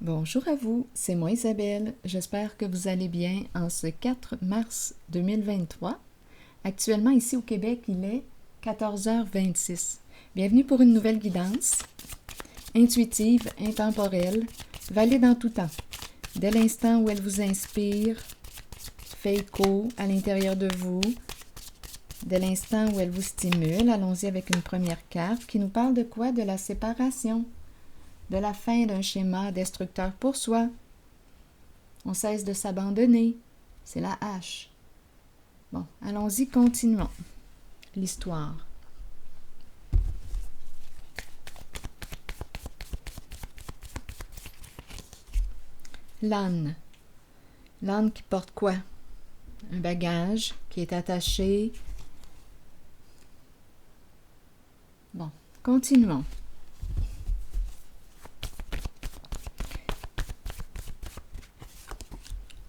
Bonjour à vous, c'est moi Isabelle. J'espère que vous allez bien en ce 4 mars 2023. Actuellement, ici au Québec, il est 14h26. Bienvenue pour une nouvelle guidance, intuitive, intemporelle, valide en tout temps. Dès l'instant où elle vous inspire, fait écho à l'intérieur de vous. Dès l'instant où elle vous stimule, allons-y avec une première carte qui nous parle de quoi? De la séparation. De la fin d'un schéma destructeur pour soi. On cesse de s'abandonner. C'est la hache. Bon, allons-y, continuons. L'histoire. L'âne. L'âne qui porte quoi? Un bagage qui est attaché. Bon, continuons.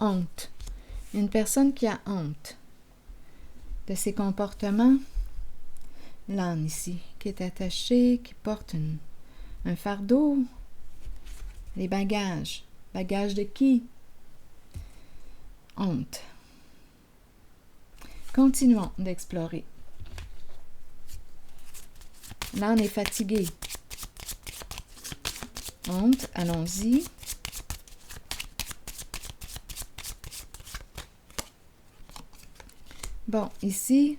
Honte. Une personne qui a honte de ses comportements. L'âne ici, qui est attaché, qui porte un fardeau. Les bagages. Bagages de qui? Honte. Continuons d'explorer. L'âne est fatigué. Honte, allons-y. Bon, ici,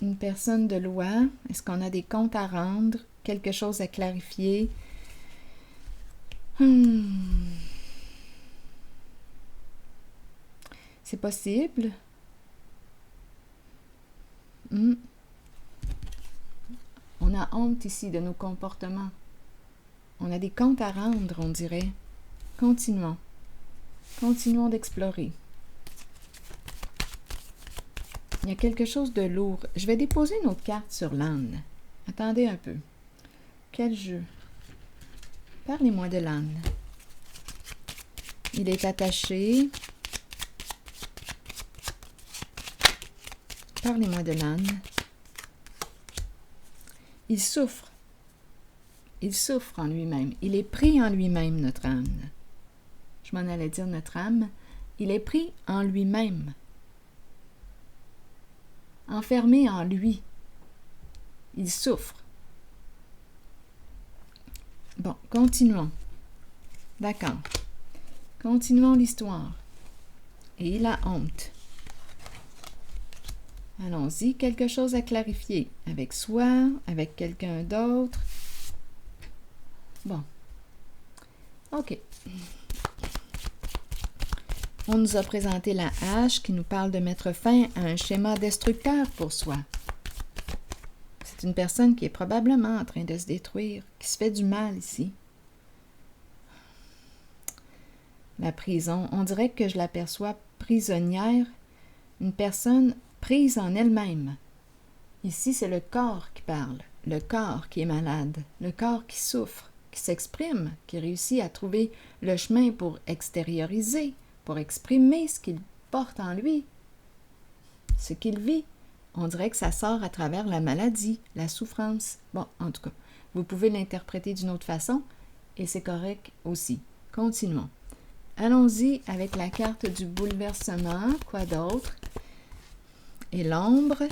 une personne de loi, est-ce qu'on a des comptes à rendre, quelque chose à clarifier? C'est possible. On a honte ici de nos comportements. On a des comptes à rendre, on dirait. Continuons. Continuons d'explorer. Il y a quelque chose de lourd. Je vais déposer une autre carte sur l'âne. Attendez un peu. Quel jeu? Parlez-moi de l'âne. Il est attaché. Parlez-moi de l'âne. Il souffre. Il souffre en lui-même. Il est pris en lui-même, notre âne. Je m'en allais dire notre âme. Il est pris en lui-même. Enfermé en lui. Il souffre. Bon, continuons. D'accord. Continuons l'histoire. Et il a honte. Allons-y, quelque chose à clarifier. Avec soi, avec quelqu'un d'autre. Bon. OK. On nous a présenté la hache qui nous parle de mettre fin à un schéma destructeur pour soi. C'est une personne qui est probablement en train de se détruire, qui se fait du mal ici. La prison, on dirait que je l'aperçois prisonnière, une personne prise en elle-même. Ici, c'est le corps qui parle, le corps qui est malade, le corps qui souffre, qui s'exprime, qui réussit à trouver le chemin pour extérioriser, pour exprimer ce qu'il porte en lui, ce qu'il vit. On dirait que ça sort à travers la maladie, la souffrance. Bon, en tout cas, vous pouvez l'interpréter d'une autre façon et c'est correct aussi. Continuons. Allons-y avec la carte du bouleversement. Quoi d'autre? Et l'ombre.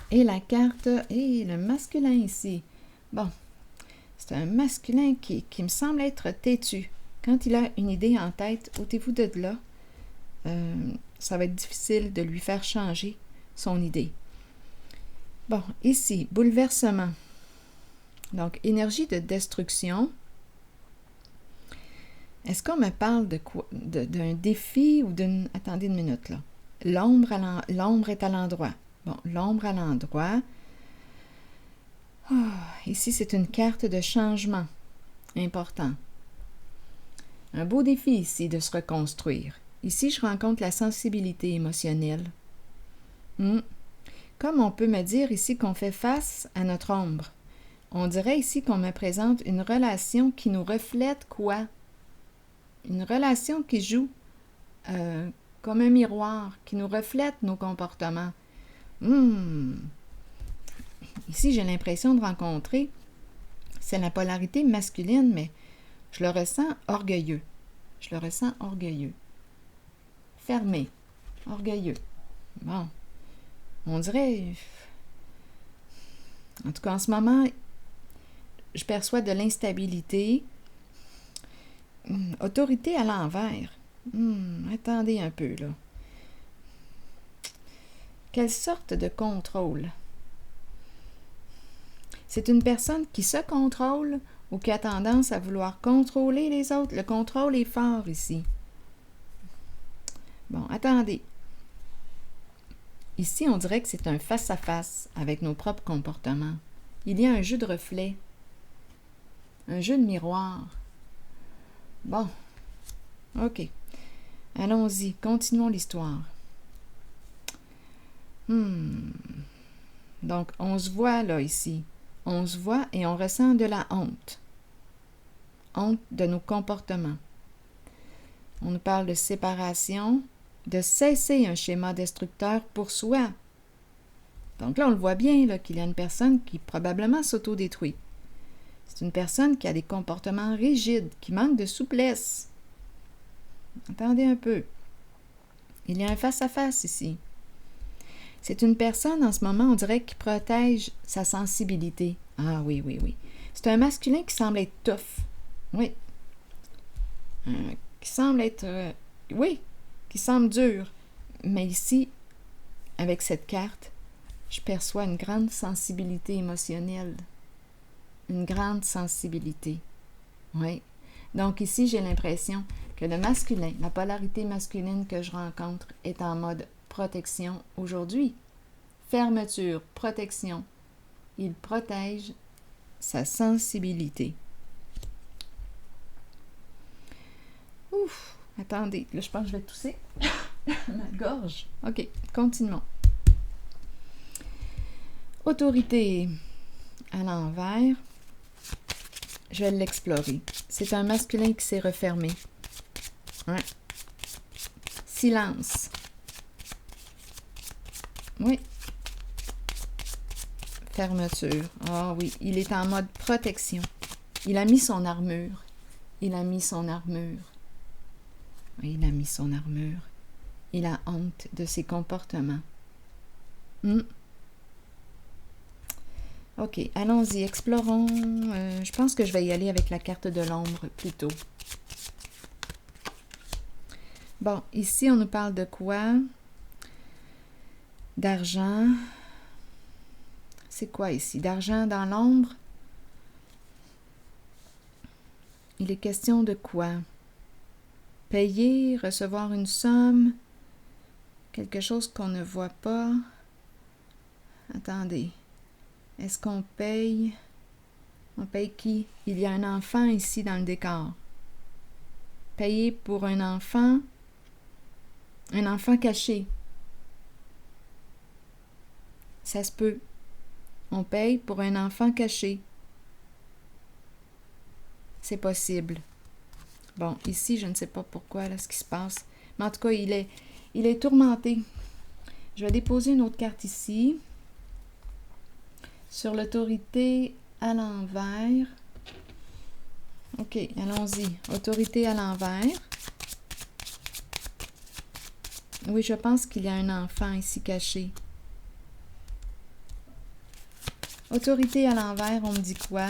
Et la carte... Et le masculin ici. Bon, c'est un masculin qui me semble être têtu. Quand il a une idée en tête, ôtez-vous de là. Ça va être difficile de lui faire changer son idée. Bon, ici, bouleversement. Donc, énergie de destruction. Est-ce qu'on me parle de quoi? D'un défi ou d'une... Attendez une minute, là. L'ombre est à l'endroit. Bon, l'ombre à l'endroit. Ici, c'est une carte de changement important. Un beau défi ici de se reconstruire. Ici, je rencontre la sensibilité émotionnelle. Comme on peut me dire ici qu'on fait face à notre ombre. On dirait ici qu'on me présente une relation qui nous reflète quoi? Une relation qui joue comme un miroir, qui nous reflète nos comportements. Ici, j'ai l'impression de rencontrer, c'est la polarité masculine, mais Je le ressens orgueilleux. Je le ressens orgueilleux. Fermé. Orgueilleux. Bon. On dirait... En tout cas, en ce moment, je perçois de l'instabilité. Autorité à l'envers. Attendez un peu, là. Quelle sorte de contrôle? C'est une personne qui se contrôle ou qui a tendance à vouloir contrôler les autres. Le contrôle est fort ici. Bon, attendez. Ici, on dirait que c'est un face-à-face avec nos propres comportements. Il y a un jeu de reflets, un jeu de miroir. Bon, OK. Allons-y, continuons l'histoire. Donc, on se voit là, ici. On se voit et on ressent de la honte. Honte de nos comportements. On nous parle de séparation, de cesser un schéma destructeur pour soi. Donc là, on le voit bien, là, qu'il y a une personne qui probablement s'autodétruit. C'est une personne qui a des comportements rigides, qui manque de souplesse. Attendez un peu. Il y a un face-à-face ici. C'est une personne, en ce moment, on dirait, qui protège sa sensibilité. Ah oui, oui, oui. C'est un masculin qui semble être tough. Oui. Qui semble être... oui, qui semble dur. Mais ici, avec cette carte, je perçois une grande sensibilité émotionnelle. Une grande sensibilité. Oui. Donc ici, j'ai l'impression que le masculin, la polarité masculine que je rencontre est en mode protection aujourd'hui. Fermeture, protection. Il protège sa sensibilité. Ouf, attendez, là je pense que je vais tousser. Ma gorge. OK, continuons. Autorité à l'envers. Je vais l'explorer. C'est un masculin qui s'est refermé. Ouais. Silence. Oui. Fermeture. Ah oui, il est en mode protection. Il a mis son armure. Il a mis son armure. Oui, il a mis son armure. Il a honte de ses comportements. OK, allons-y, explorons. Je pense que je vais y aller avec la carte de l'ombre plutôt. Bon, ici, on nous parle de quoi? D'argent. C'est quoi ici? D'argent dans l'ombre? Il est question de quoi? Payer, recevoir une somme, quelque chose qu'on ne voit pas. Attendez. Est-ce qu'on paye? On paye qui? Il y a un enfant ici dans le décor. Payer pour un enfant caché. Ça se peut. On paye pour un enfant caché. C'est possible. Bon, ici, je ne sais pas pourquoi, là, ce qui se passe. Mais en tout cas, il est tourmenté. Je vais déposer une autre carte ici. Sur l'autorité à l'envers. OK, allons-y. Autorité à l'envers. Oui, je pense qu'il y a un enfant ici caché. Autorité à l'envers, on me dit quoi?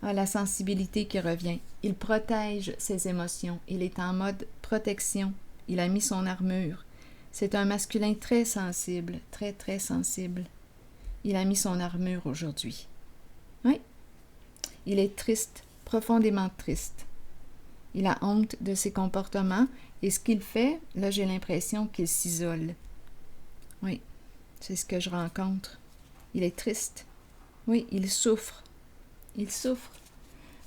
Ah, la sensibilité qui revient. Il protège ses émotions. Il est en mode protection. Il a mis son armure. C'est un masculin très sensible, très, très sensible. Il a mis son armure aujourd'hui. Oui. Il est triste, profondément triste. Il a honte de ses comportements et ce qu'il fait, là, j'ai l'impression qu'il s'isole. Oui, c'est ce que je rencontre. Il est triste. Oui, il souffre. Il souffre.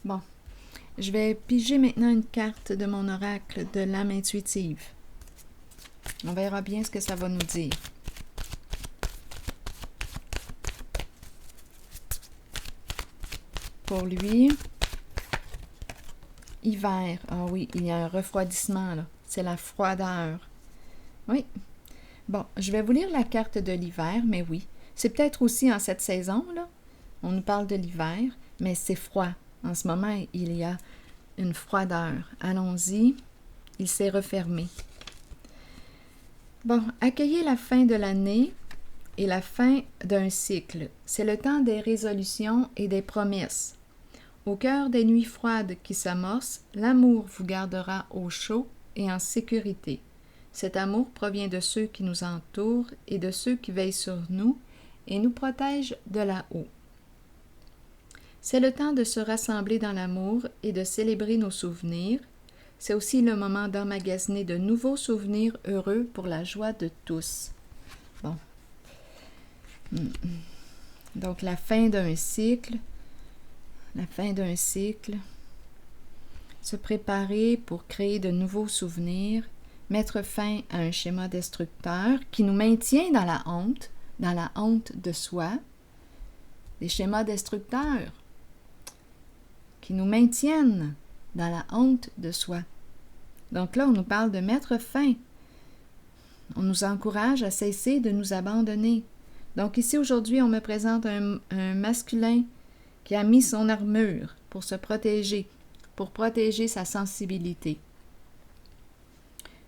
Bon, je vais piger maintenant une carte de mon oracle de l'âme intuitive. On verra bien ce que ça va nous dire. Pour lui, hiver. Ah oui, il y a un refroidissement, là. C'est la froideur. Oui. Bon, je vais vous lire la carte de l'hiver, mais oui. C'est peut-être aussi en cette saison, là. On nous parle de l'hiver, mais c'est froid. En ce moment, il y a une froideur. Allons-y. Il s'est refermé. Bon, accueillez la fin de l'année et la fin d'un cycle. C'est le temps des résolutions et des promesses. Au cœur des nuits froides qui s'amorcent, l'amour vous gardera au chaud et en sécurité. Cet amour provient de ceux qui nous entourent et de ceux qui veillent sur nous et nous protègent de là-haut. C'est le temps de se rassembler dans l'amour et de célébrer nos souvenirs. C'est aussi le moment d'emmagasiner de nouveaux souvenirs heureux pour la joie de tous. Bon. Donc, la fin d'un cycle. Se préparer pour créer de nouveaux souvenirs. Mettre fin à un schéma destructeur qui nous maintient dans la honte de soi. Des schémas destructeurs qui nous maintiennent dans la honte de soi. Donc là, on nous parle de mettre fin. On nous encourage à cesser de nous abandonner. Donc ici, aujourd'hui, on me présente un masculin qui a mis son armure pour se protéger, pour protéger sa sensibilité.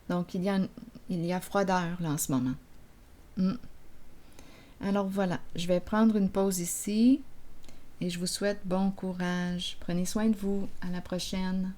Donc, il y a froideur là en ce moment. Alors voilà, je vais prendre une pause ici et je vous souhaite bon courage. Prenez soin de vous. À la prochaine.